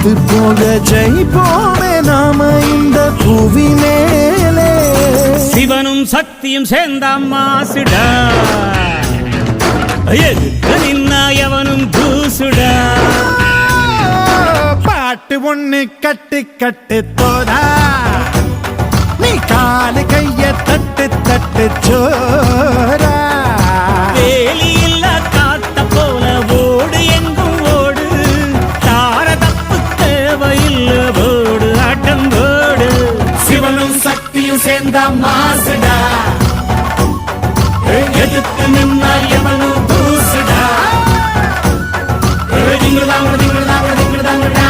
தோத்து போக ஜெயிப்போமே நாம இந்த புவி மேலே. சிவனும் சக்தியும் சேர்ந்த மாசுடா, எதுக்கு நின்னா எவனும் தூசுடா. பாட்டு ஒண்ணு கட்டு கட்டு தோதா, நீ காலு கைய தட்டு தட்டு சோரா. வேலி இல்ல காத்த போல ஓடு எங்கும் ஓடு, தார தப்பு தேவையில்ல ஓடு ஆட்டம் ஓடு. சிவனும் சக்தியும் சேர்ந்த மாசுடா, எதுக்கு நின்னா எவனும் தூசுடா. திங்குதாங்க திங்குதாங்க திங்குதாங்கடா.